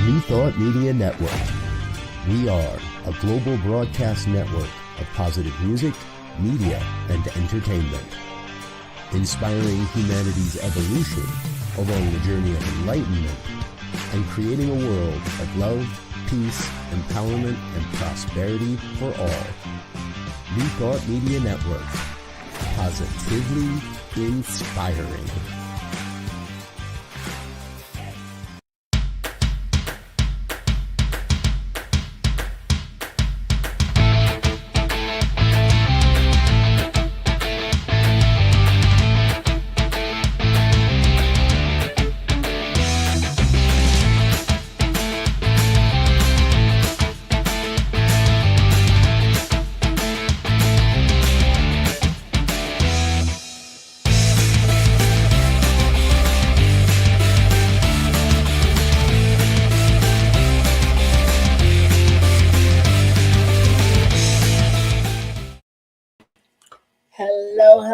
New Thought Media Network. We are a global broadcast network of positive music, media, and entertainment, inspiring humanity's evolution along the journey of enlightenment and creating a world of love, peace, empowerment, and prosperity for all. New Thought Media Network. Positively inspiring.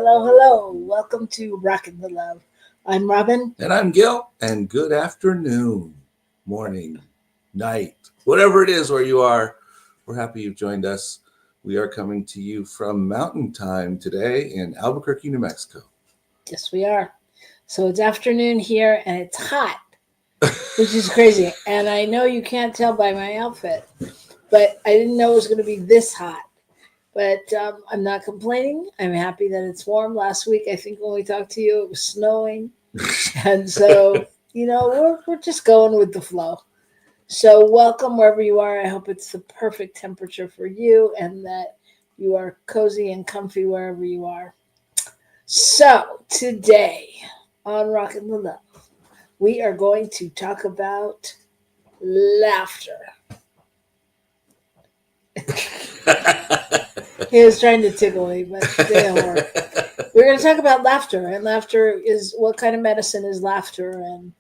Hello. Welcome to Rockin the Love. I'm Robyn. And I'm Gil. And good afternoon, morning, night, whatever it is where you are. We're happy you've joined us. We are coming to you from Mountain Time today in Albuquerque, New Mexico. Yes, we are. So it's afternoon here and it's hot, which is crazy. And I know you can't tell by my outfit, but I didn't know it was going to be this hot. But I'm not complaining. I'm happy that it's warm. Last week, I think when we talked to you, it was snowing. And so, we're just going with the flow. So welcome wherever you are. I hope it's the perfect temperature for you and that you are cozy and comfy wherever you are. So today on Rockin the Love, we are going to talk about laughter. He was trying to tickle me, but it didn't work. We're going to talk about laughter, and laughter is what kind of medicine is laughter, and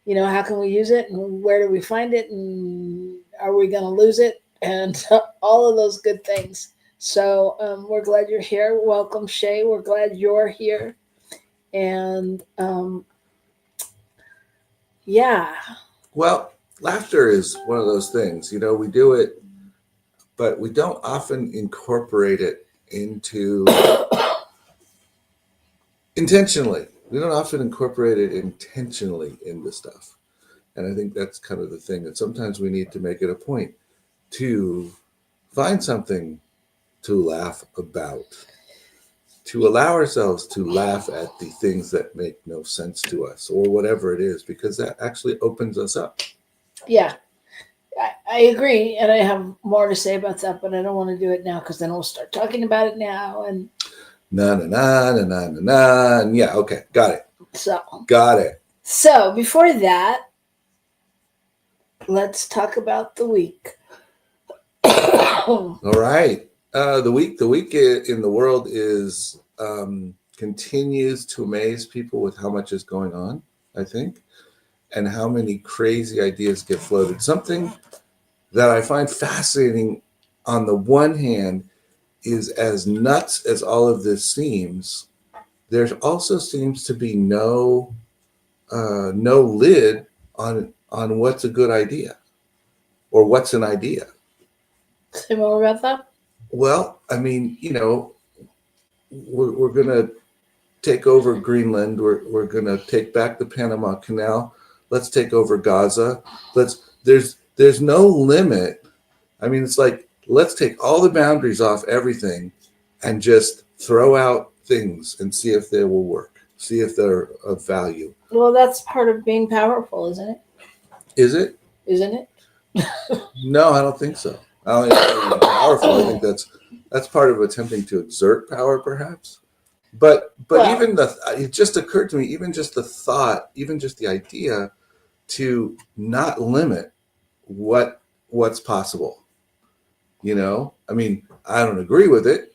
how can we use it, and where do we find it, and are we going to lose it, and all of those good things. So we're glad you're here. Welcome, Shay. We're glad you're here, and yeah. Well, laughter is one of those things. We do it, but we don't often incorporate it into intentionally. We don't often incorporate it intentionally into stuff. And I think that's kind of the thing, that sometimes we need to make it a point to find something to laugh about, to allow ourselves to laugh at the things that make no sense to us or whatever it is, because that actually opens us up. Yeah. I agree, and I have more to say about that, but I don't want to do it now because then we'll start talking about it now. And Yeah, okay, got it. So before that, let's talk about the week. All right, the week in the world is continues to amaze people with how much is going on, I think, and how many crazy ideas get floated. Something that I find fascinating on the one hand is, as nuts as all of this seems, there also seems to be no lid on what's a good idea or what's an idea. Say more about that? Well, I mean, we're going to take over Greenland. We're going to take back the Panama Canal. Let's take over Gaza. There's no limit. I mean, it's like, let's take all the boundaries off everything and just throw out things and see if they will work, see if they're of value. Well, that's part of being powerful, isn't it? Is it? Isn't it? No, I don't think so. I don't think it's powerful. I think that's part of attempting to exert power, perhaps. But even it just occurred to me, even just the thought, even just the idea to not limit what's possible. I mean, I don't agree with it,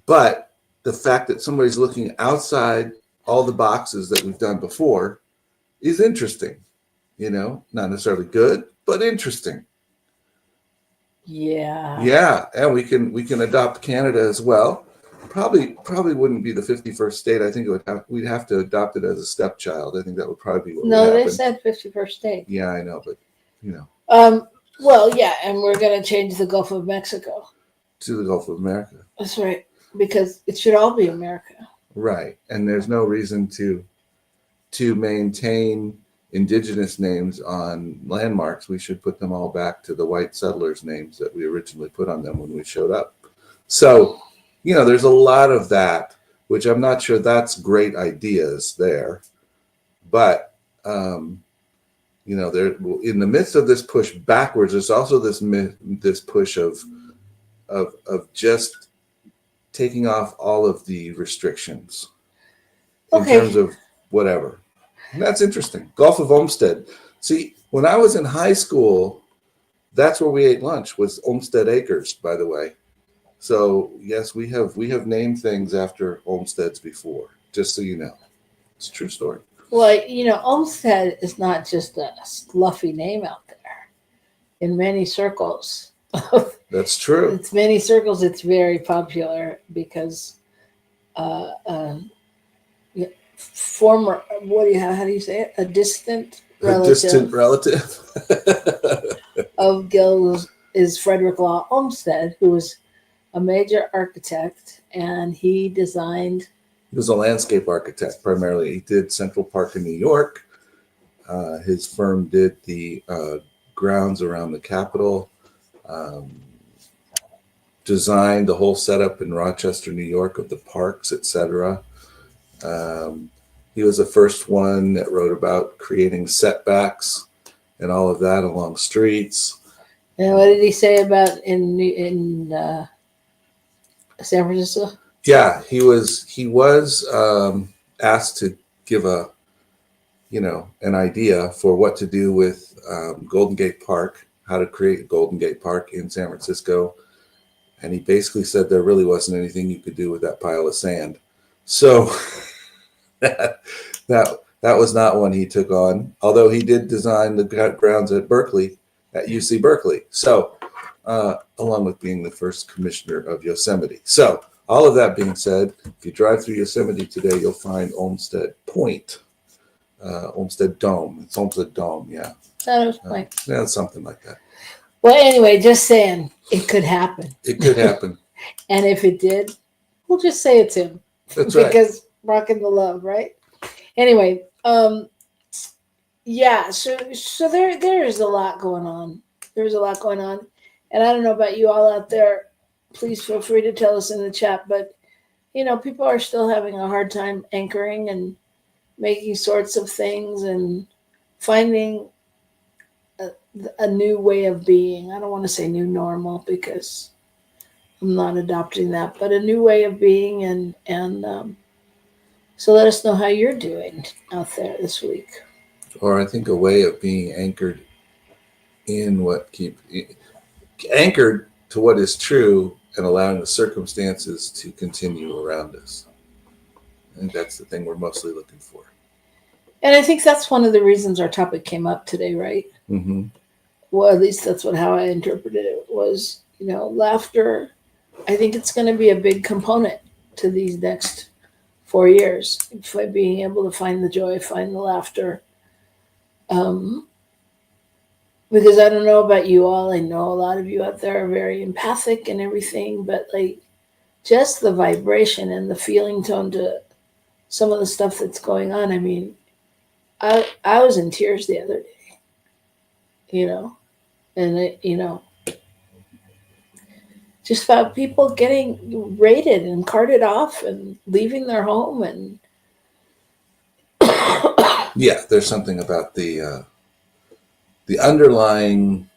but the fact that somebody's looking outside all the boxes that we've done before is interesting. Not necessarily good, but interesting. Yeah, and we can adopt Canada as well. Probably wouldn't be the 51st state. I think we'd have to adopt it as a stepchild. I think that would probably be what would happen. They said 51st state. Yeah, I know, but Well, yeah, and we're going to change the Gulf of Mexico. To the Gulf of America. That's right, because it should all be America. Right, and there's no reason to maintain indigenous names on landmarks. We should put them all back to the white settlers' names that we originally put on them when we showed up. So, there's a lot of that, which I'm not sure that's great ideas there, but there in the midst of this push backwards, there's also this push of just taking off all of the restrictions in terms of whatever. And that's interesting. Gulf of Olmstead. See, when I was in high school, that's where we ate lunch, was Olmstead Acres, by the way. So yes, we have named things after Olmsteads before, just so you know. It's a true story. Well, Olmstead is not just a fluffy name out there. In many circles. That's true. It's many circles. It's very popular because former, how do you say it? A distant relative of Gil is Frederick Law Olmstead, who was a major architect, and he designed. He was a landscape architect primarily. He did Central Park in New York. His firm did the grounds around the Capitol. Designed the whole setup in Rochester, New York, of the parks, etc. He was the first one that wrote about creating setbacks and all of that along streets. And what did he say about in San Francisco? Yeah, he was asked to give an idea for what to do with Golden Gate Park, how to create Golden Gate Park in San Francisco. And he basically said there really wasn't anything you could do with that pile of sand. So that was not one he took on, although he did design the grounds at UC Berkeley. So along with being the first commissioner of Yosemite. So all of that being said, if you drive through Yosemite today, you'll find Olmstead Point, Olmstead Dome. It's Olmstead Dome, yeah. That was Point. Yeah, something like that. Well, anyway, just saying, it could happen. It could happen. And if it did, we'll just say it's him. That's right. Because Rockin the Love, right? Anyway, yeah, so there is a lot going on. There's a lot going on. And I don't know about you all out there. Please feel free to tell us in the chat. But, people are still having a hard time anchoring and making sorts of things and finding a new way of being. I don't want to say new normal because I'm not adopting that, but a new way of being. And so let us know how you're doing out there this week. Or I think a way of being anchored in anchored to what is true and allowing the circumstances to continue around us. I think that's the thing we're mostly looking for. And I think that's one of the reasons our topic came up today, right? Mm-hmm. Well, at least that's how I interpreted it was, laughter. I think it's going to be a big component to these next 4 years, by being able to find the joy, find the laughter. Because I don't know about you all. I know a lot of you out there are very empathic and everything, but just the vibration and the feeling tone to some of the stuff that's going on. I mean, I was in tears the other day, and just about people getting raided and carted off and leaving their home. And yeah, there's something about the underlying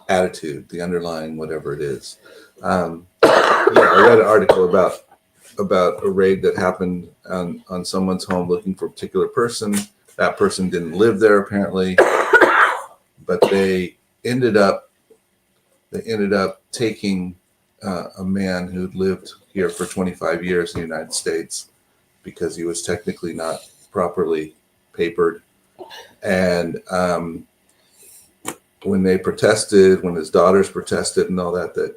attitude, the underlying whatever it is. I read an article about a raid that happened on someone's home looking for a particular person. That person didn't live there apparently, but they ended up taking a man who'd lived here for 25 years in the United States because he was technically not properly papered. And when they protested, when his daughters protested and all that,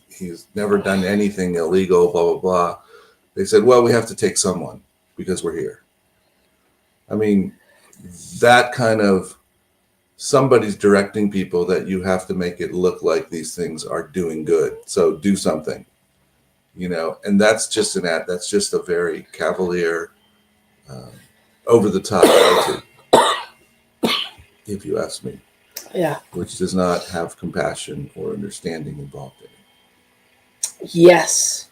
he's never done anything illegal, blah, blah, blah. They said, well, we have to take someone because we're here. I mean, that kind of somebody's directing people that you have to make it look like these things are doing good. So do something, and that's just that's just a very cavalier, over the top attitude, if you ask me. Yeah. Which does not have compassion or understanding involved in it. Yes.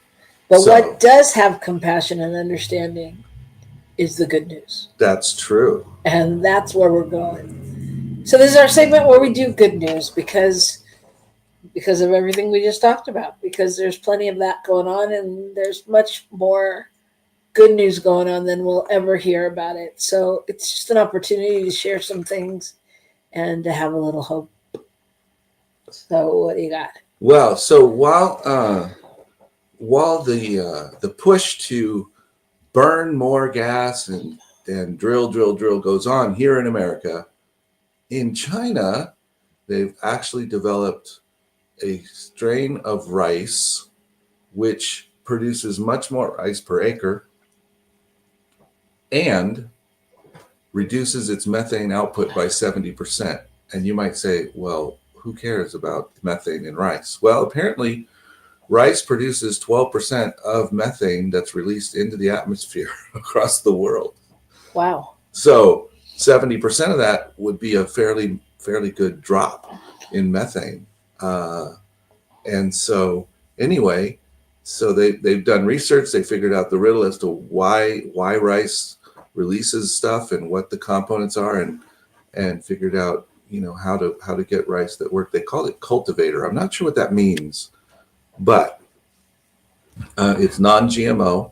But what does have compassion and understanding is the good news. That's true. And that's where we're going. So this is our segment where we do good news because of everything we just talked about, because there's plenty of that going on, and there's much more good news going on than we'll ever hear about it. So it's just an opportunity to share some things and to have a little hope. So what do you got? Well, so while the push to burn more gas and drill goes on here in America, in China, they've actually developed a strain of rice which produces much more rice per acre and reduces its methane output by 70%. And you might say, well, who cares about methane in rice? Well, apparently rice produces 12% of methane that's released into the atmosphere across the world. Wow. So 70% of that would be a fairly good drop in methane. And so anyway, so they've done research. They figured out the riddle as to why rice releases stuff and what the components are, and figured out how to get rice that work. They call it cultivator. I'm not sure what that means, but it's non-GMO.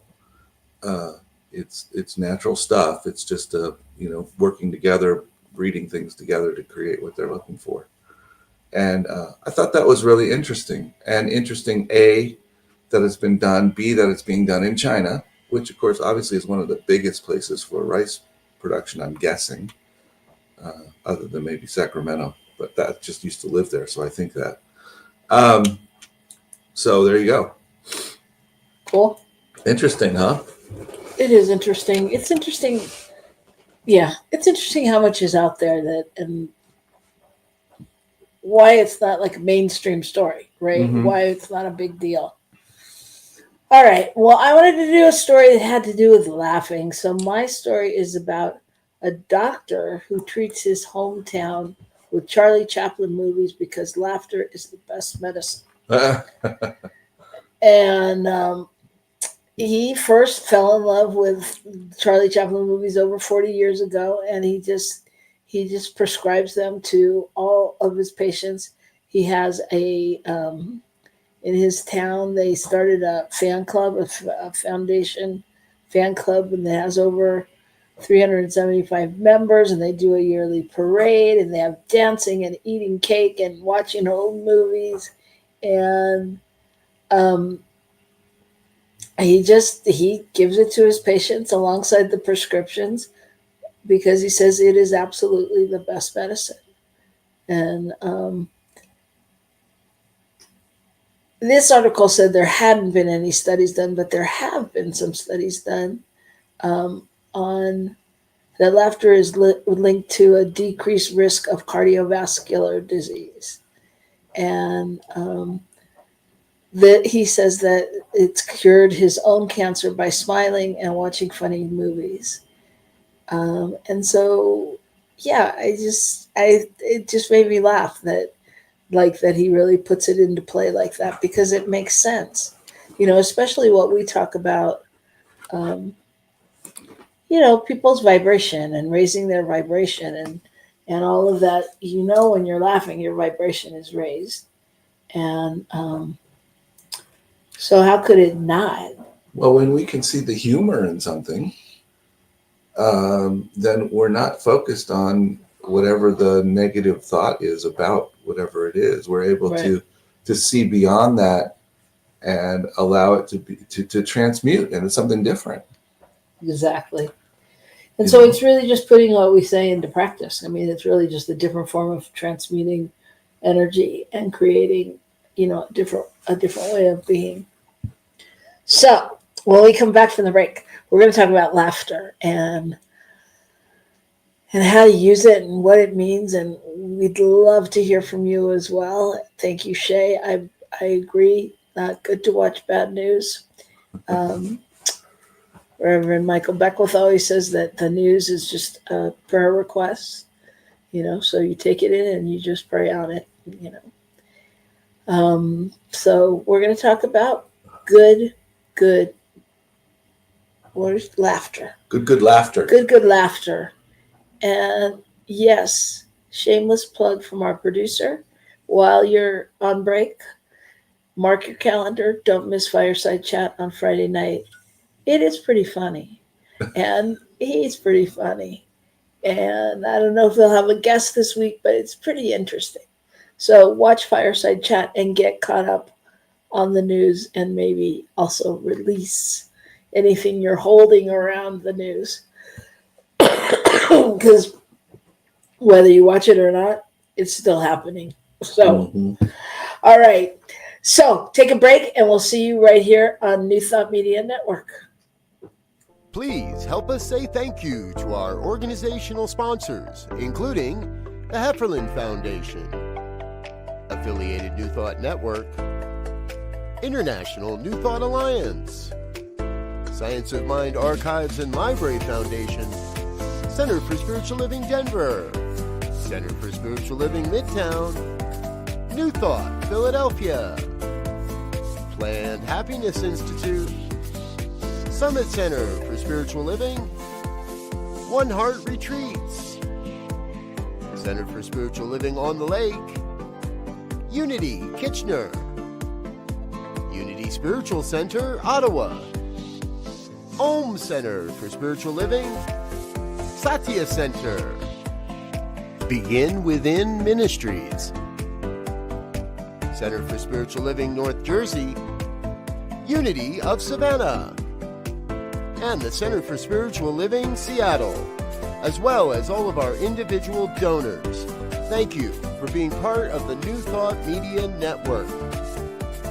It's natural stuff. It's just working together, breeding things together to create what they're looking for. And I thought that was really interesting. And interesting, A, that it's been done, B, that it's being done in China, which of course obviously is one of the biggest places for rice production, I'm guessing, other than maybe Sacramento, but that just used to live there, so I think that. So there you go. Cool. Interesting, huh? It is interesting. It's interesting. Yeah, it's interesting how much is out there and why it's not like a mainstream story, right? Mm-hmm. Why it's not a big deal. All right. Well, I wanted to do a story that had to do with laughing. So my story is about a doctor who treats his hometown with Charlie Chaplin movies because laughter is the best medicine. And he first fell in love with Charlie Chaplin movies over 40 years ago, and he just prescribes them to all of his patients. He has in his town, they started a fan club, a foundation fan club, and it has over 375 members, and they do a yearly parade, and they have dancing and eating cake and watching old movies. And he gives it to his patients alongside the prescriptions because he says it is absolutely the best medicine. And this article said there hadn't been any studies done, but there have been some studies done on that laughter is linked to a decreased risk of cardiovascular disease. And that he says that it's cured his own cancer by smiling and watching funny movies. And so, yeah, it just made me laugh that he really puts it into play like that, because it makes sense, especially what we talk about, people's vibration and raising their vibration and all of that. When you're laughing, your vibration is raised. And so how could it not? Well, when we can see the humor in something, then we're not focused on whatever the negative thought is about whatever it is. We're able to see beyond that and allow it to transmute into something different. Exactly. And so it's really just putting what we say into practice. I mean, it's really just a different form of transmuting energy and creating, a different way of being. So when we come back from the break, we're going to talk about laughter and and how to use it and what it means. And we'd love to hear from you as well. Thank you, Shay. I agree. Not good to watch bad news. Reverend Michael Beckwith always says that the news is just a prayer request, so you take it in and you just pray on it, So we're going to talk about good laughter. Good laughter. Good laughter. And yes, shameless plug from our producer. While you're on break, mark your calendar. Don't miss Fireside Chat on Friday night. It is pretty funny. And he's pretty funny. And I don't know if they'll have a guest this week, but it's pretty interesting. So watch Fireside Chat and get caught up on the news, and maybe also release anything you're holding around the news. Because whether you watch it or not, it's still happening. So, All right. So take a break, and we'll see you right here on New Thought Media Network. Please help us say thank you to our organizational sponsors, including the Hefferland Foundation, Affiliated New Thought Network, International New Thought Alliance, Science of Mind Archives and Library Foundation, Center for Spiritual Living Denver, Center for Spiritual Living Midtown, New Thought Philadelphia, Planned Happiness Institute, Summit Center for Spiritual Living, One Heart Retreats, Center for Spiritual Living on the Lake, Unity Kitchener, Unity Spiritual Center, Ottawa, Om Center for Spiritual Living, Satya Center, Begin Within Ministries, Center for Spiritual Living North Jersey, Unity of Savannah, and the Center for Spiritual Living Seattle, as well as all of our individual donors. Thank you for being part of the New Thought Media Network.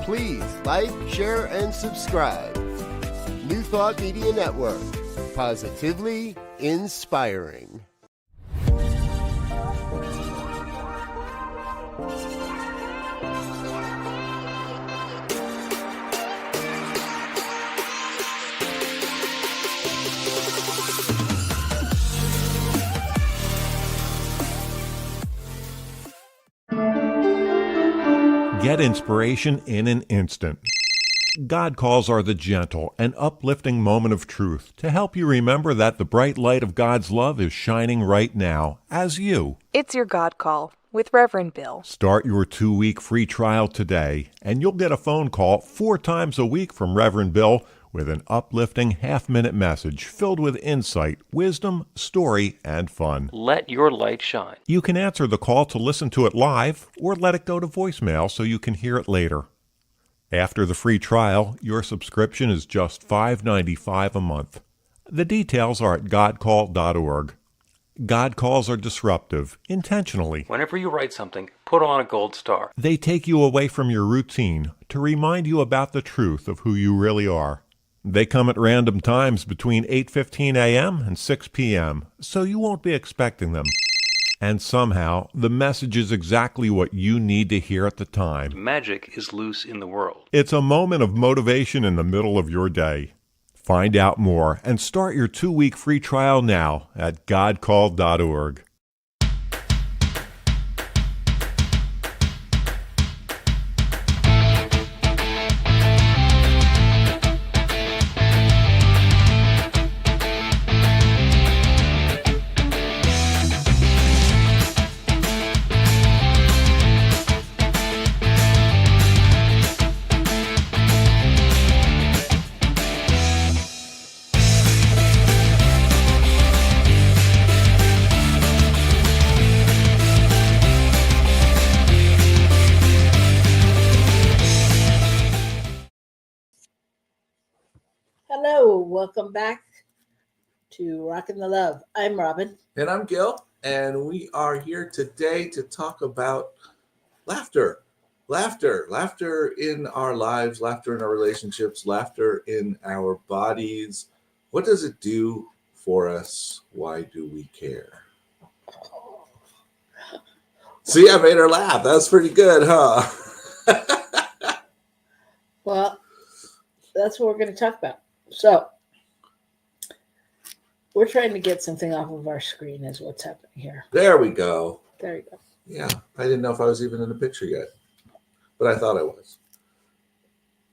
Please like, share, and subscribe. New Thought Media Network, positively inspiring. Get inspiration in an instant. God calls are the gentle and uplifting moment of truth to help you remember that the bright light of God's love is shining right now as you. It's your God Call with Reverend Bill. Start your 2-week free trial today, and you'll get a phone call 4 times a week from Reverend Bill with an uplifting half-minute message filled with insight, wisdom, story, and fun. Let your light shine. You can answer the call to listen to it live or let it go to voicemail so you can hear it later. After the free trial, your subscription is just $5.95 a month. The details are at godcall.org. God calls are disruptive, intentionally. Whenever you write something, put on a gold star. They take you away from your routine to remind you about the truth of who you really are. They come at random times between 8:15 a.m. and 6 p.m., so you won't be expecting them. And somehow, the message is exactly what you need to hear at the time. Magic is loose in the world. It's a moment of motivation in the middle of your day. Find out more and start your 2-week free trial now at godcall.org. Hello, welcome back to Rockin the Love. I'm Robyn. And I'm Gil, and we are here today to talk about laughter. Laughter in our lives, laughter in our relationships, laughter in our bodies. What does it do for us? Why do we care? See, I made her laugh. That was pretty good, huh? Well, that's what we're going to talk about. So, we're trying to get something off of our screen is what's happening here. There we go. There you go. Yeah, I didn't know if I was even in the picture yet, but I thought I was.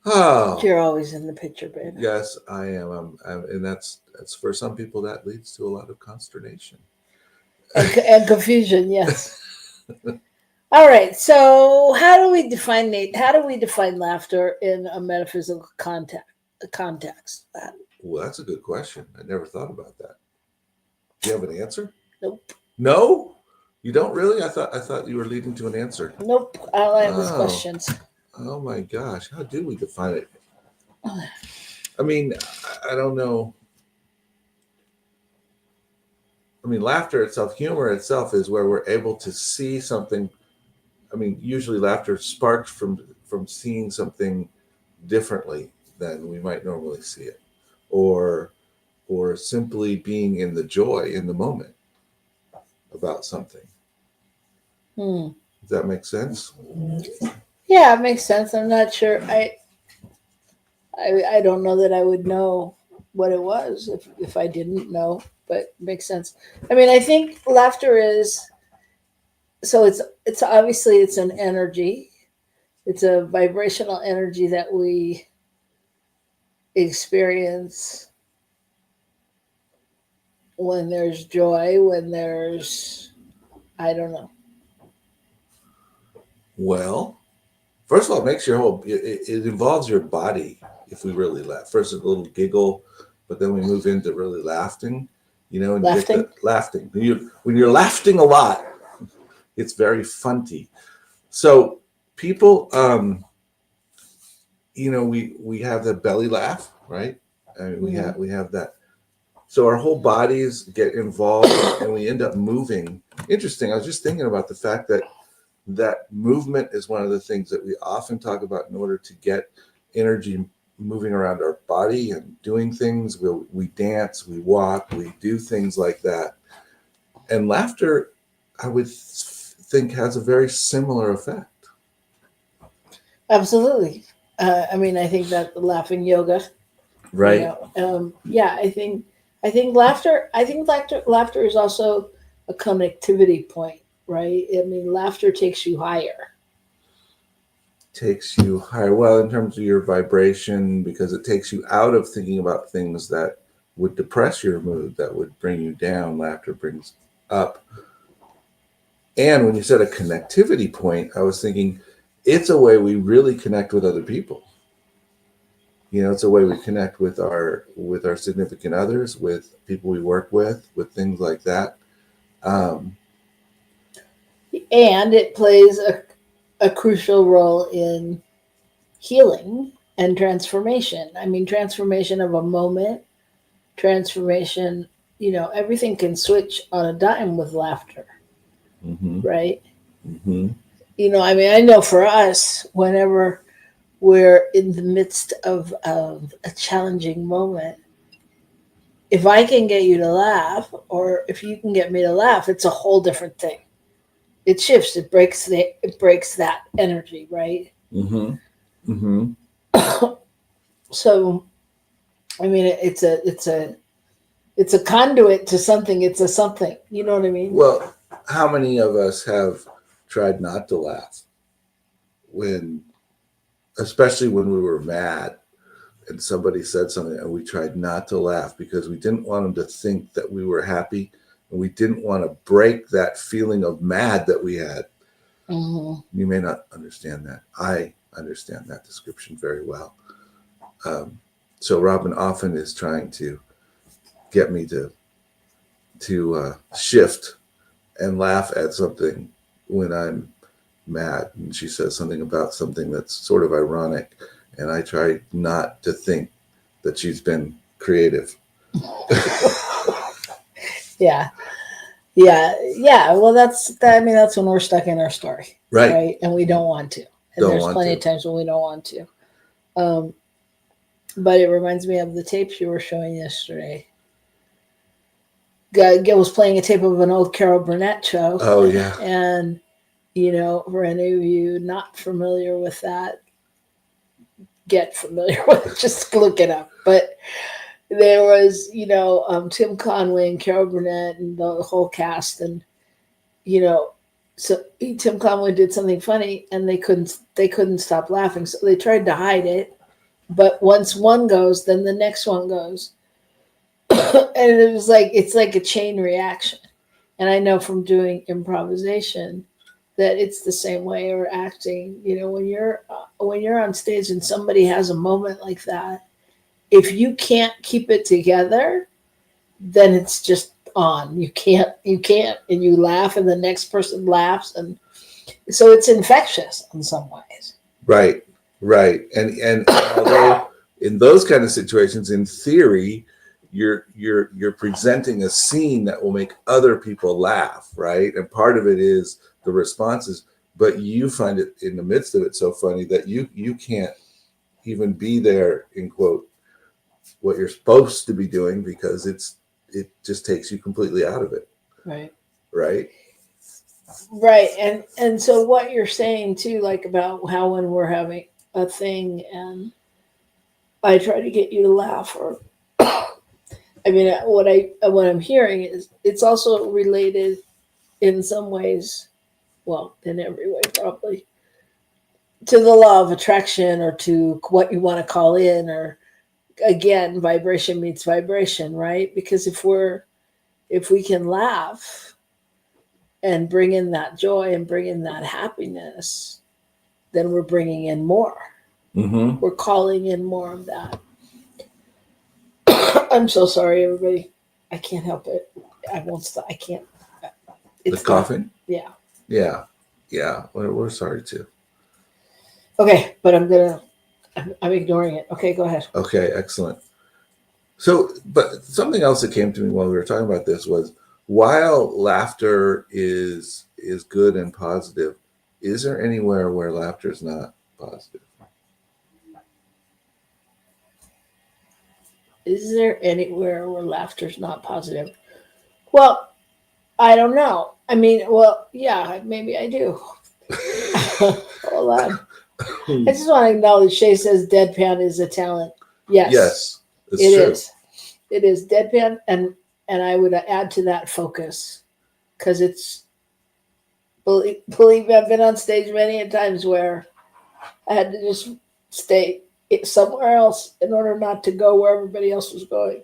Oh, You're always in the picture, baby. yes, I am. And that's for some people that leads to a lot of consternation And confusion, yes. All right. So, how do we define laughter in a metaphysical context? Well, that's a good question. I never thought about that. Do you have an answer? Nope. No, you don't really. I thought you were leading to an answer. Nope. All I have is questions. Oh my gosh, how do we define it? I mean, I don't know. I mean, laughter itself, humor itself, is where we're able to see something. I mean, usually laughter sparks from seeing something differently than we might normally see it, or simply being in the joy in the moment about something. Does that make sense? Yeah, it makes sense. I'm not sure. I don't know that I would know what it was if I didn't know, but it makes sense. I mean, I think laughter is, so it's obviously it's an energy. It's a vibrational energy that we experience when there's joy, when there's, I don't know. Well, first of all, it makes your whole, it involves your body if we really laugh. First, a little giggle, but then we move into really laughing, and you get the laughing. When you're laughing a lot, it's very funty. So people, we have the belly laugh, right? I mean, we have that. So our whole bodies get involved and we end up moving. Interesting. I was just thinking about the fact that movement is one of the things that we often talk about in order to get energy moving around our body and doing things. We dance, we walk, we do things like that. And laughter, I would think, has a very similar effect. Absolutely. I mean, I think that the laughing yoga, right? Yeah, I think laughter. I think laughter is also a connectivity point, right? I mean, laughter takes you higher. Takes you higher. Well, in terms of your vibration, because it takes you out of thinking about things that would depress your mood, that would bring you down. Laughter brings up. And when you said a connectivity point, I was thinking it's a way we really connect with other people. It's a way we connect with our significant others, with people we work with things like that. And it plays a crucial role in healing and transformation. I mean, transformation of a moment, transformation, everything can switch on a dime with laughter, right? I mean, I know for us, whenever we're in the midst of a challenging moment, if I can get you to laugh, or if you can get me to laugh, it's a whole different thing. It shifts. It breaks that energy, right? So, I mean, it's a conduit to something. It's a something. You know what I mean? Well, how many of us have tried not to laugh especially when we were mad and somebody said something and we tried not to laugh because we didn't want them to think that we were happy and we didn't want to break that feeling of mad that we had. You may not understand that. I understand that description very well. So Robyn often is trying to get me to shift and laugh at something when I'm mad, and she says something about something that's sort of ironic, and I try not to think that she's been creative. Yeah. Well, that's when we're stuck in our story, right? And we don't want to. And there's plenty of times when we don't want to. But it reminds me of the tapes you were showing yesterday. Gil was playing a tape of an old Carol Burnett show. Oh yeah. And for any of you not familiar with that, get familiar with it, just look it up. But there was, Tim Conway and Carol Burnett and the whole cast, and so Tim Conway did something funny, and they couldn't stop laughing, so they tried to hide it. But once one goes, then the next one goes, and it was it's like a chain reaction. And I know from doing improvisation that it's the same way, or acting. When you're on stage and somebody has a moment like that, if you can't keep it together, then it's just on. You can't, and you laugh, and the next person laughs, and so it's infectious in some ways. Right. And although in those kind of situations, in theory, you're presenting a scene that will make other people laugh, right? And part of it is the responses, but you find it in the midst of it so funny that you can't even be there, in quote, what you're supposed to be doing, because it just takes you completely out of it. Right. And so what you're saying too, like about how when we're having a thing and I try to get you to laugh, or I mean, what I'm hearing is it's also related in some ways, well, in every way probably, to the law of attraction, or to what you want to call in, or again, vibration meets vibration, right? Because if we can laugh and bring in that joy and bring in that happiness, then we're bringing in more. Mm-hmm. We're calling in more of that. I'm so sorry, everybody. I can't help it. I won't stop. I can't. It's coughing? Yeah. Yeah. We're sorry too. Okay, but I'm ignoring it. Okay, go ahead. Okay, excellent. So, but something else that came to me while we were talking about this was, while laughter is good and positive, is there anywhere where laughter is not positive? Is there anywhere where laughter is not positive? Well, I don't know. I mean, well, yeah, maybe I do. Hold on. I just want to acknowledge Shay says deadpan is a talent. Yes, it's it true. is. It is deadpan, and I would add to that focus, because it's, believe me, I've been on stage many a times where I had to just stay somewhere else in order not to go where everybody else was going.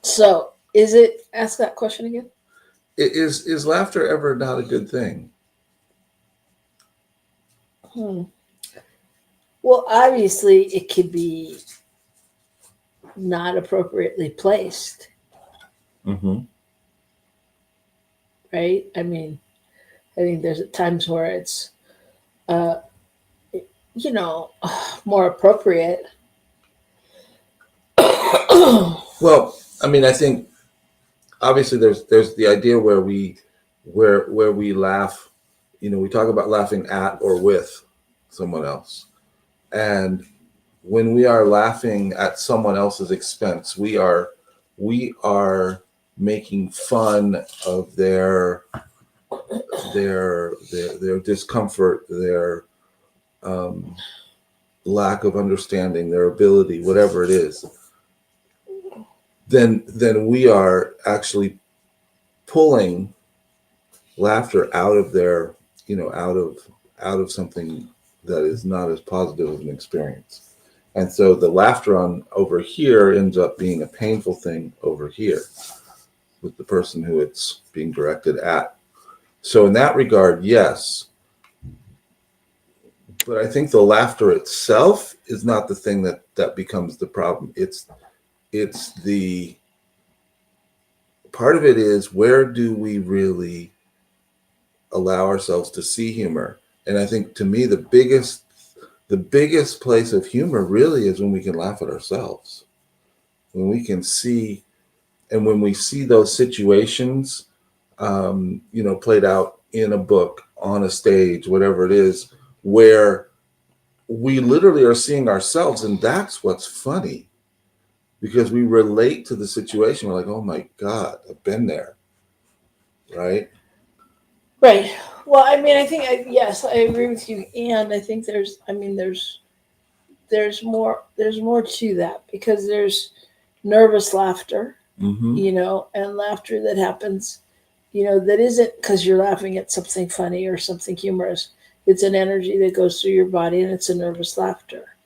So, ask that question again? Is laughter ever not a good thing? Well, obviously, it could be not appropriately placed. Mm-hmm. Right? I mean, I think there's times where it's, more appropriate. Well, I mean, I think obviously there's the idea where we laugh. We talk about laughing at or with someone else, and when we are laughing at someone else's expense, we are making fun of their discomfort, their lack of understanding, their ability, whatever it is. Then we are actually pulling laughter out of their, out of something that is not as positive of an experience. And so the laughter on over here ends up being a painful thing over here with the person who it's being directed at. So in that regard, yes. But I think the laughter itself is not the thing that becomes the problem. It's the part of it is, where do we really allow ourselves to see humor? And I think, to me, the biggest place of humor really is when we can laugh at ourselves, when we can see, and when we see those situations, played out in a book, on a stage, whatever it is, where we literally are seeing ourselves, and that's what's funny, because we relate to the situation. We're like, oh my God, I've been there, right? Right. Well, I mean, I think yes, I agree with you, and I think there's more to that because there's nervous laughter, Mm-hmm. and laughter that happens, that isn't because you're laughing at something funny or something humorous. It's an energy that goes through your body, and it's a nervous laughter,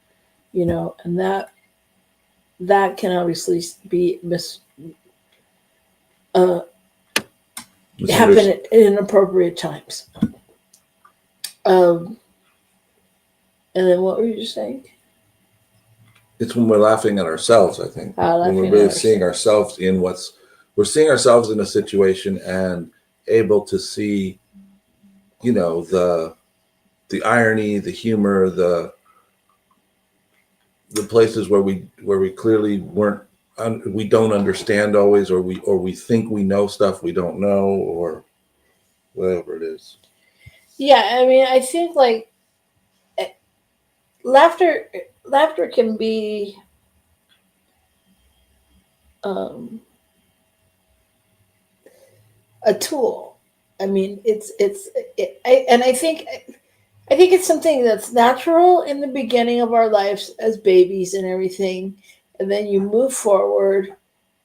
and that can obviously be uh, happen at inappropriate times. Um, and then what were you saying? It's when we're laughing at ourselves, I think. When we're Laughing really at seeing ourselves in we're seeing ourselves in a situation and able to see, the irony, the humor, the places where we clearly weren't, we don't understand always, or we think we know stuff we don't know, or whatever it is. Yeah, I mean, I think like laughter laughter can be um, a tool. I mean, and I think it's something that's natural in the beginning of our lives as babies and everything, and then you move forward,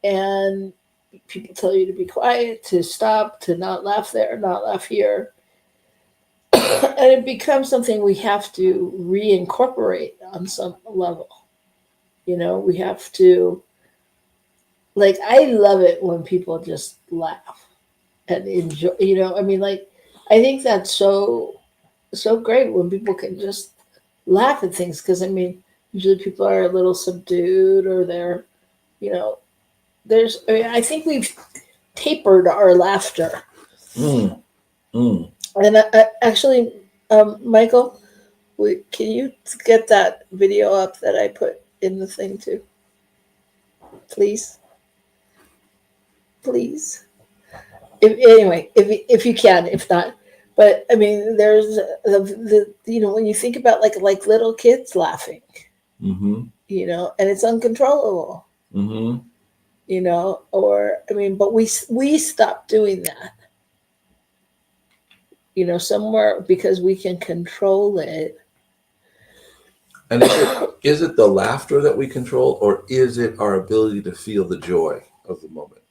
and people tell you to be quiet, to stop, to not laugh there, not laugh here, and it becomes something we have to reincorporate on some level. We have to, like, I love it when people just laugh and enjoy, I mean, like, I think that's so great when people can just laugh at things, because I mean, usually people are a little subdued, or they're, you know I think we've tapered our laughter. Mm, mm. And actually, Michael, can you get that video up that I put in the thing too, please? Please. Anyway, if you can, if not, but I mean, there's when you think about like little kids laughing, Mm-hmm. and it's uncontrollable, Mm-hmm. or I mean, but we stopped doing that, somewhere, because we can control it. And is it the laughter that we control, or is it our ability to feel the joy of the moment?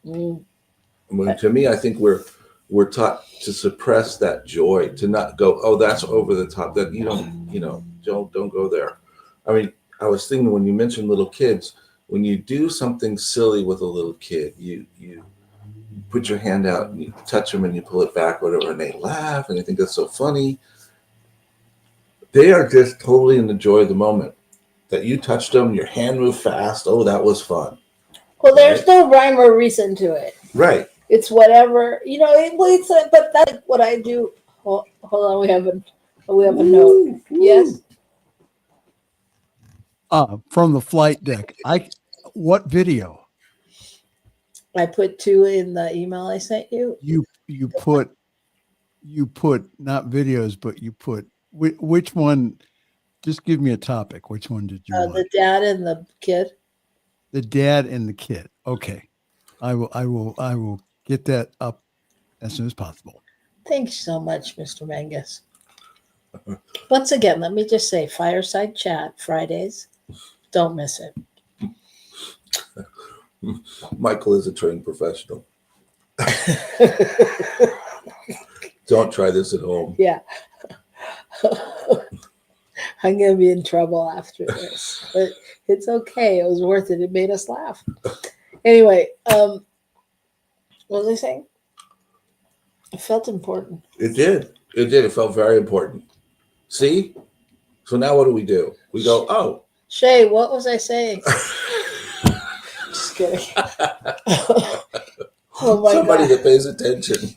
Mm. To me, I think we're taught to suppress that joy, to not go, oh, that's over the top. That don't go there. I mean, I was thinking when you mentioned little kids, when you do something silly with a little kid, you put your hand out and you touch them and you pull it back, whatever, and they laugh and they think that's so funny. They are just totally in the joy of the moment. That you touched them, your hand moved fast. Oh, that was fun. Well, there's no rhyme or reason to it. Right. It's whatever, but that's what I do. Hold on, we have a note. Yes. From the flight deck. What video? I put 2 in the email I sent you. You put not videos, but you put which one? Just give me a topic. Which one did you want? The dad and the kid. The dad and the kid. Okay, I will get that up as soon as possible. Thanks so much, Mr. Mangus. Once again, let me just say, Fireside Chat Fridays. Don't miss it. Michael is a trained professional. Don't try this at home. Yeah. I'm going to be in trouble after this, but it's okay. It was worth it. It made us laugh. Anyway, what was I saying? It felt important. It did. It felt very important. See? So now what do? We go, oh. Shay, what was I saying? Just kidding. Oh my Somebody God. that pays attention.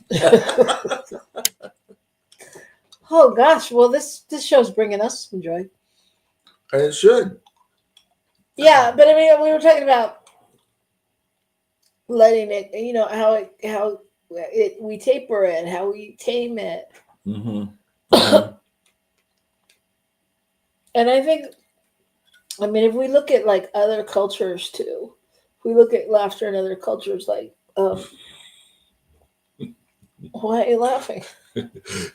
Oh gosh. Well, this show's bringing us some joy. And it should. Yeah, but I mean, we were talking about letting it, how we taper it, how we tame it. Mm-hmm. And I think, I mean, if we look at like other cultures too, if we look at laughter in other cultures, like Why are you laughing?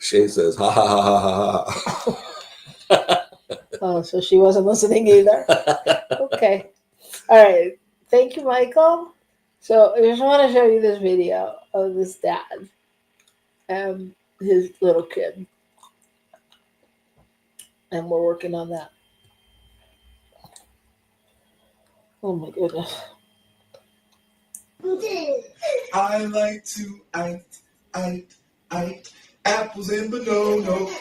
Shay says, ha ha ha ha ha Oh, so she wasn't listening either. ha. Okay. All right. Thank you, Michael. So I just want to show you this video of this dad and his little kid. And we're working on that. Oh my goodness. I like to eat apples and bananas.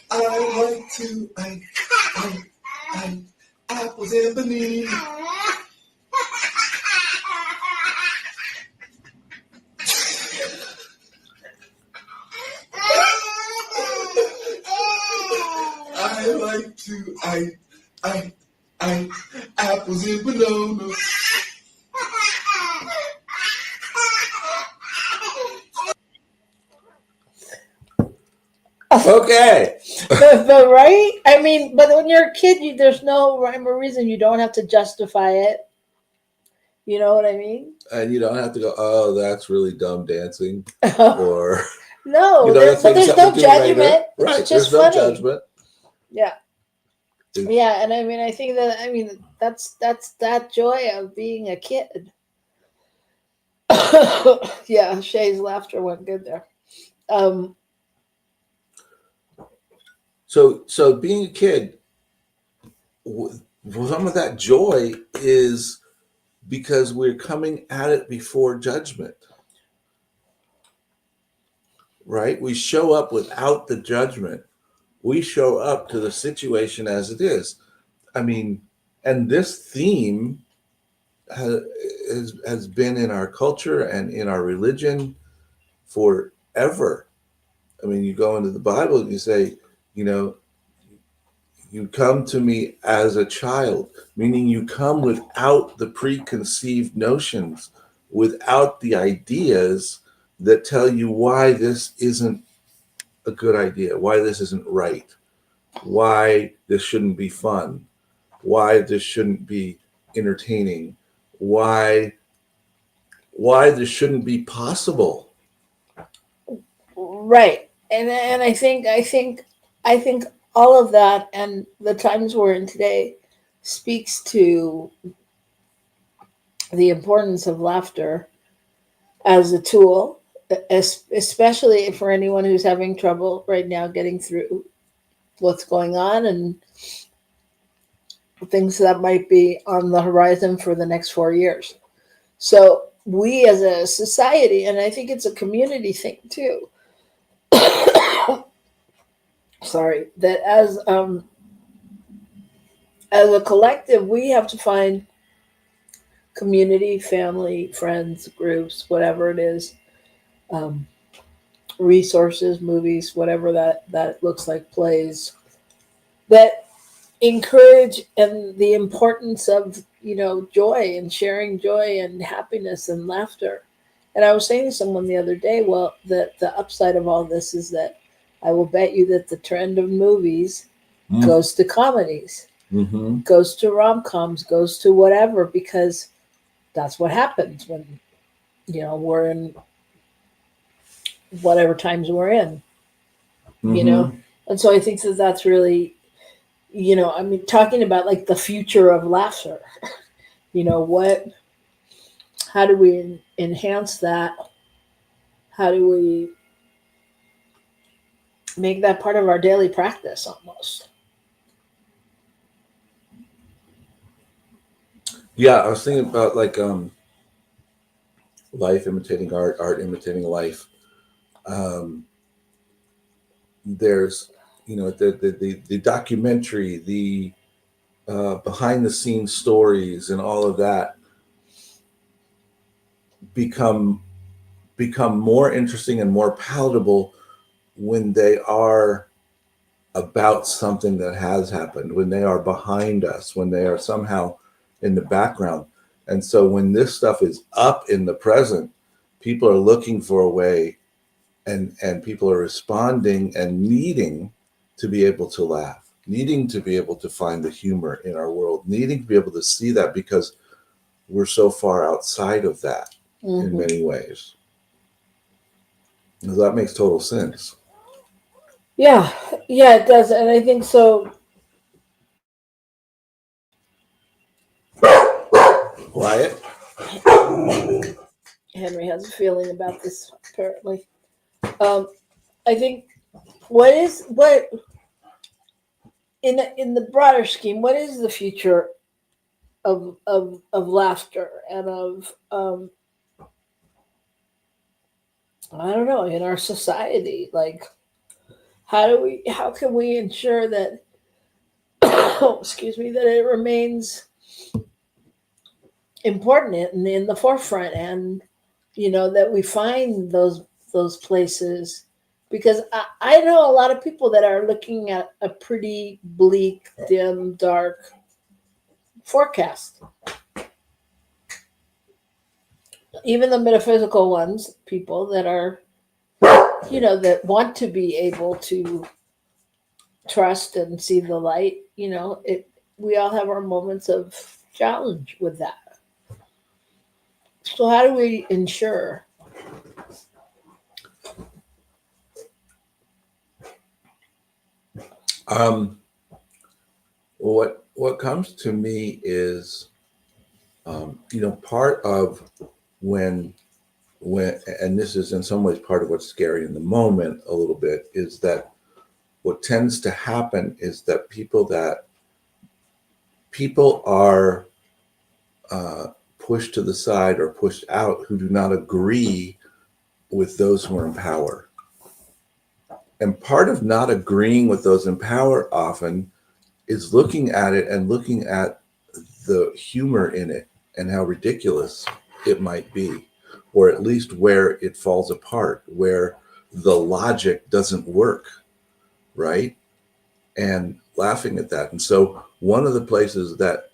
I like to eat apples and bananas. I like to eat apples and bananas. Okay. But right? I mean, but when you're a kid, there's no rhyme or reason. You don't have to justify it. You know what I mean? And you don't have to go, oh, that's really dumb dancing. No, Or, but there's no judgment. Right. It's just There's no funny. judgment. Yeah. Yeah, and I think that's that joy of being a kid. Yeah, Shay's laughter went good there. So being a kid, some of that joy is because we're coming at it before judgment, right? We show up without the judgment. We show up to the situation as it is. I mean, and this theme has been in our culture and in our religion forever. I mean, you go into the Bible and you say, you come to me as a child, meaning you come without the preconceived notions, without the ideas that tell you why this isn't a good idea, why this isn't right, why this shouldn't be fun, why this shouldn't be entertaining, why this shouldn't be possible. Right. And I think all of that and the times we're in today speaks to the importance of laughter as a tool, especially for anyone who's having trouble right now getting through what's going on and things that might be on the horizon for the next 4 years. So we as a society, and I think it's a community thing too, sorry, that as a collective, we have to find community, family, friends, groups, whatever it is, resources, movies, whatever that looks like, plays, that encourage and the importance of, joy and sharing joy and happiness and laughter. And I was saying to someone the other day, well, the upside of all this is that I will bet you that the trend of movies goes to comedies, goes to rom-coms, goes to whatever, because that's what happens when, we're in whatever times we're in, And so I think that that's really, talking about like the future of laughter, how do we enhance that? How do we make that part of our daily practice almost? Yeah, I was thinking about like life imitating art, art imitating life. There's the documentary, the behind the scenes stories, and all of that become more interesting and more palatable when they are about something that has happened, when they are behind us, when they are somehow in the background. And so when this stuff is up in the present, people are looking for a way, and people are responding and needing to be able to laugh, needing to be able to find the humor in our world, needing to be able to see that, because we're so far outside of that in Mhm. many ways. That makes total sense. Yeah, yeah, it does, and I think so. Quiet. Henry has a feeling about this apparently. I think what in the broader scheme, what is the future of laughter and of I don't know, in our society? Like, how can we ensure that excuse me, that it remains important and in the forefront, and that we find those places, because I know a lot of people that are looking at a pretty bleak, dim, dark forecast. Even the metaphysical ones, people that are that want to be able to trust and see the light. We all have our moments of challenge with that. So how do we ensure? What comes to me is, part of when, and this is in some ways part of what's scary in the moment a little bit, is that what tends to happen is that people are pushed to the side or pushed out who do not agree with those who are in power. And part of not agreeing with those in power often is looking at it and looking at the humor in it and how ridiculous it might be, or at least where it falls apart, where the logic doesn't work, right? And laughing at that. And so one of the places that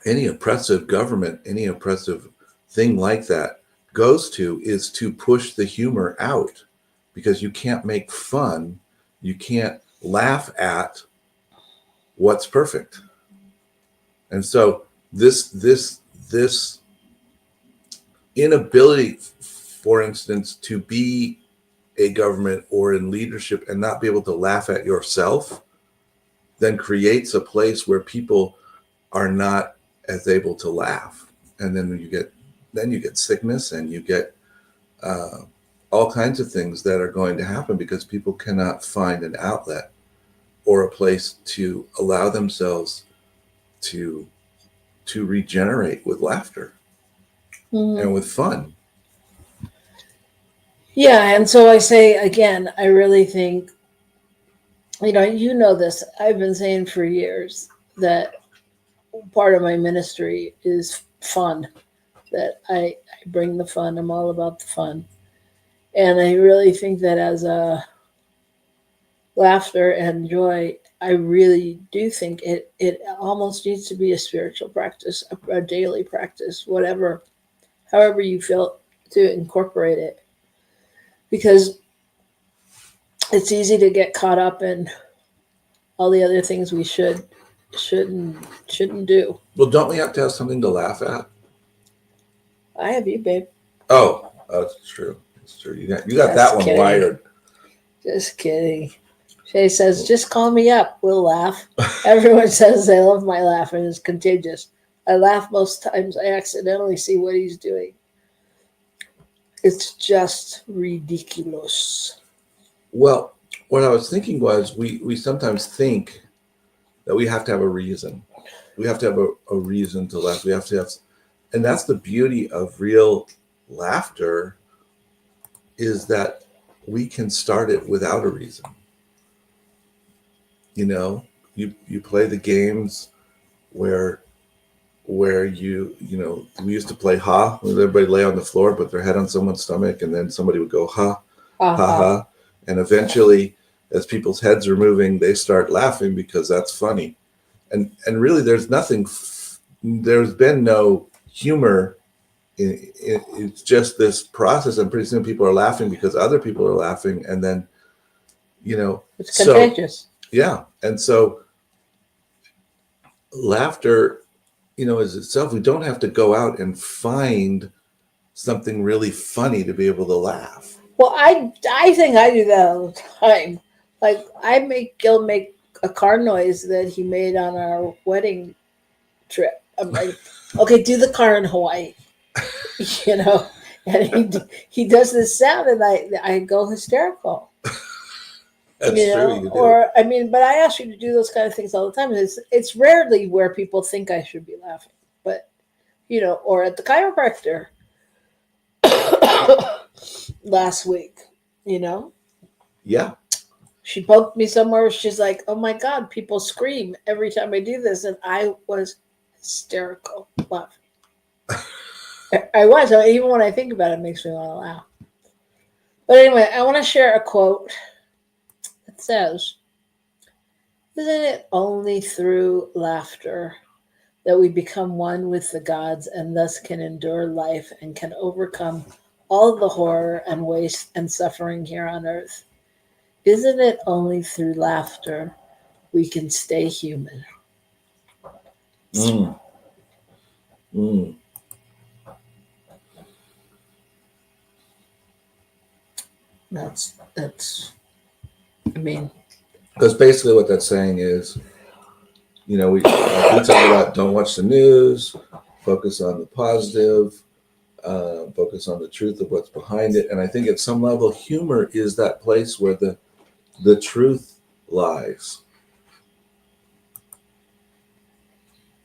any oppressive government, any oppressive thing like that goes to is to push the humor out, because you can't make fun, you can't laugh at what's perfect. And so this inability, for instance, to be a government or in leadership and not be able to laugh at yourself, then creates a place where people are not as able to laugh. And then you get sickness, and you get all kinds of things that are going to happen because people cannot find an outlet or a place to allow themselves to regenerate with laughter and with fun. Yeah, and so I say again, I really think, this, I've been saying for years that part of my ministry is fun, that I bring the fun. I'm all about the fun. And I really think that as a laughter and joy, I really do think it almost needs to be a spiritual practice, a daily practice, however you feel to incorporate it. Because it's easy to get caught up in all the other things we shouldn't do. Well, don't we have to have something to laugh at? I have you, babe. Oh, that's true. It's true. You got Just that one kidding. wired. Just kidding. Shay says, just call me up. We'll laugh. Everyone says they love my laugh, and it's contagious. I laugh most times. I accidentally see what he's doing. It's just ridiculous. Well, what I was thinking was we sometimes think that we have to have a reason. We have to have a reason to laugh. We have to have, and that's the beauty of real laughter, is that we can start it without a reason. You play the games where we used to play ha, where everybody lay on the floor, put their head on someone's stomach, and then somebody would go ha, ha, ha. And eventually, as people's heads are moving, they start laughing because that's funny. And really, there's been no humor. It's just this process, and pretty soon people are laughing because other people are laughing, and then, it's contagious. Yeah. And so laughter is itself. We don't have to go out and find something really funny to be able to laugh. Well, I think I do that all the time. Like I make Gil make a car noise that he made on our wedding trip. I'm like, okay, do the car in Hawaii, and he does this sound, and I go hysterical. That's true. You do. Or I mean, but I ask you to do those kind of things all the time. It's rarely where people think I should be laughing, but or at the chiropractor last week, Yeah. she poked me somewhere where she's like, oh my God, people scream every time I do this. And I was hysterical laughing. I was. Even when I think about it, it makes me want to laugh. But anyway, I want to share a quote that says, isn't it only through laughter that we become one with the gods and thus can endure life and can overcome all the horror and waste and suffering here on earth? Isn't it only through laughter we can stay human? Mm. Mm. That's I mean, because basically what that's saying is, we talk about don't watch the news, focus on the positive, focus on the truth of what's behind it. And I think at some level, humor is that place where the truth lies.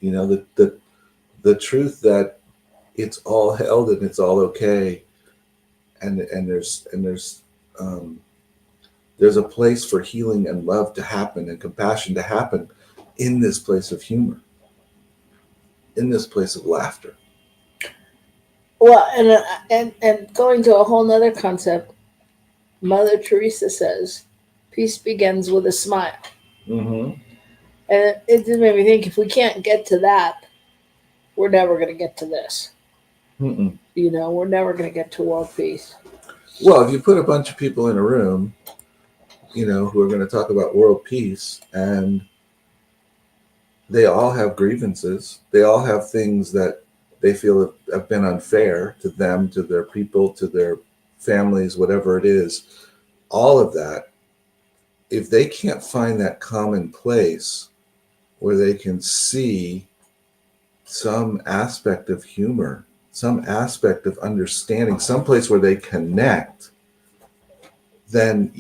The truth that it's all held and it's all okay, and there's a place for healing and love to happen and compassion to happen in this place of humor, in this place of laughter. Well, and going to a whole nother concept, Mother Teresa says, peace begins with a smile. Mm-hmm. And it just made me think, if we can't get to that, we're never going to get to this. Mm-mm. We're never going to get to world peace. Well, if you put a bunch of people in a room, who are going to talk about world peace, and they all have grievances, they all have things that they feel have been unfair to them, to their people, to their families, whatever it is, all of that, if they can't find that common place where they can see some aspect of humor, some aspect of understanding, some place where they connect, then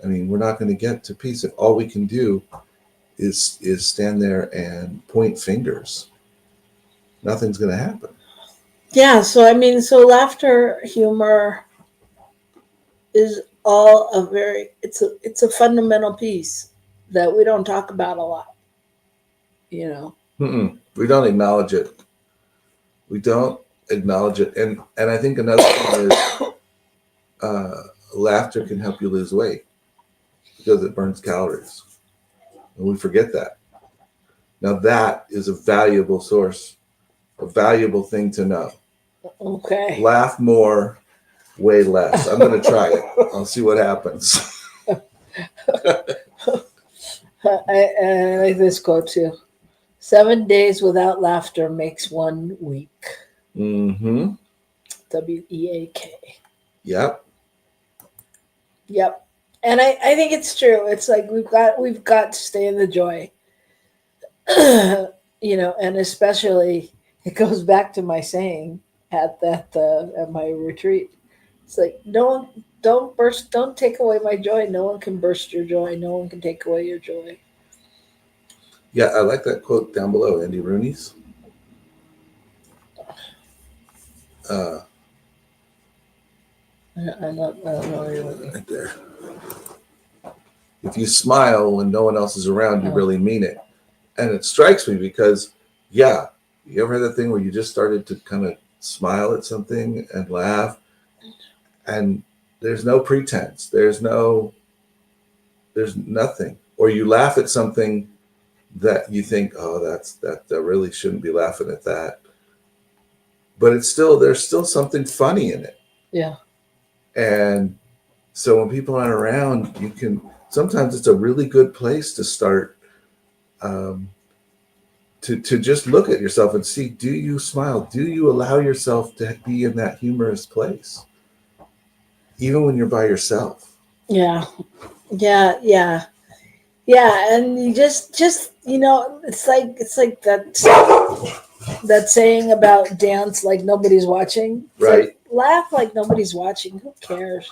we're not going to get to peace if all we can do is stand there and point fingers. Nothing's going to happen. Yeah, so laughter, humor is all it's a fundamental piece that we don't talk about a lot. Mm-mm. We don't acknowledge it. And I think another thing is laughter can help you lose weight because it burns calories. And we forget that. Now that is a valuable source, a valuable thing to know. Okay. Laugh more, weigh less. I'm going to try it. I'll see what happens. I like this quote too. 7 days without laughter makes 1 week. Mm-hmm. WEAK. Yep. And I think it's true. It's like we've got to stay in the joy. And especially it goes back to my saying at my retreat. It's like don't take away my joy. No one can burst your joy. No one can take away your joy. Yeah, I like that quote down below, Andy Rooney's. I don't know what you're looking. Right there. If you smile when no one else is around, you really mean it. And it strikes me because, you ever had that thing where you just started to kind of smile at something and laugh, and there's no pretense, there's nothing, or you laugh at something that you think, oh, that really shouldn't be laughing at that, but there's still something funny in it. Yeah. And so when people aren't around, sometimes it's a really good place to start to to just look at yourself and see, do you smile? Do you allow yourself to be in that humorous place? Even when you're by yourself. Yeah. And you just it's like that saying about dance like nobody's watching. It's Right. like, laugh like nobody's watching. Who cares?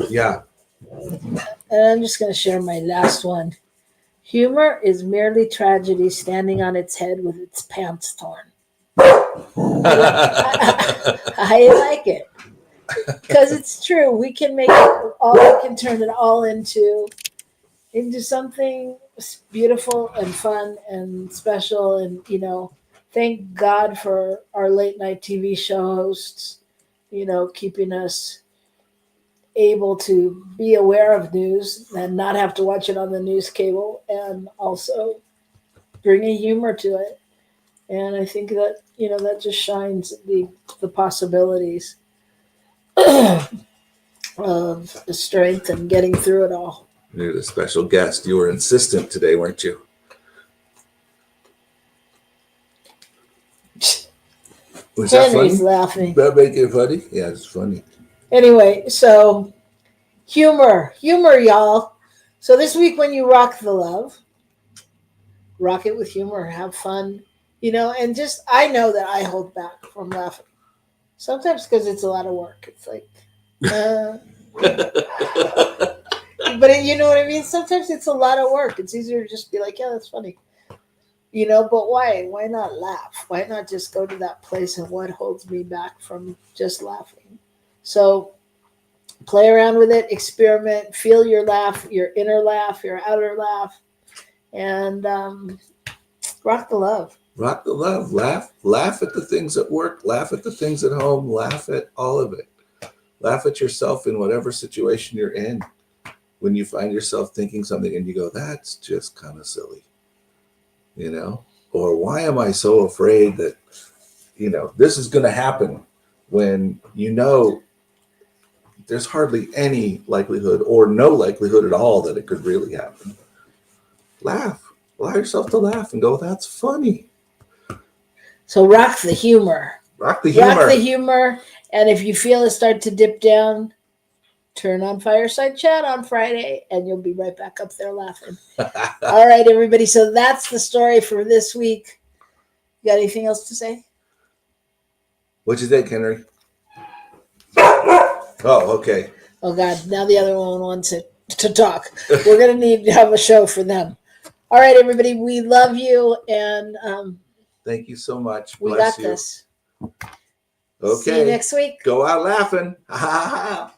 Yeah. And I'm just going to share my last one. Humor is merely tragedy standing on its head with its pants torn. I like it because it's true. We can make it all. We can turn it all into something beautiful and fun and special. And thank God for our late night TV show hosts. Keeping us able to be aware of news and not have to watch it on the news cable, and also bringing humor to it. And I think that that just shines the possibilities of the strength and getting through it all. You're the special guest. You were insistent today, weren't you? Was that funny? Henry's laughing. That make it funny? Yeah, it's funny. Anyway, so humor, y'all. So this week when you rock the love, rock it with humor, have fun, and just, I know that I hold back from laughing. Sometimes because it's a lot of work. It's like, but you know what I mean? Sometimes it's a lot of work. It's easier to just be like, yeah, that's funny. But why? Why not laugh? Why not just go to that place of what holds me back from just laughing? So play around with it, experiment, feel your laugh, your inner laugh, your outer laugh, and rock the love. Rock the love. Laugh at the things at work. Laugh at the things at home. Laugh at all of it. Laugh at yourself in whatever situation you're in. When you find yourself thinking something and you go, that's just kind of silly, or why am I so afraid that, this is going to happen when, there's hardly any likelihood or no likelihood at all that it could really happen. Laugh. Allow yourself to laugh and go, that's funny. So rock the humor. Rock the humor. Rock the humor. And if you feel it start to dip down, turn on Fireside Chat on Friday and you'll be right back up there laughing. All right, everybody. So that's the story for this week. You got anything else to say? What'd you think, Henry? Oh, okay. Oh, God. Now the other one wants to talk. We're going to need to have a show for them. All right, everybody. We love you. And thank you so much. We Bless got you. this. Okay. See you next week. Go out laughing. Ha ha ha.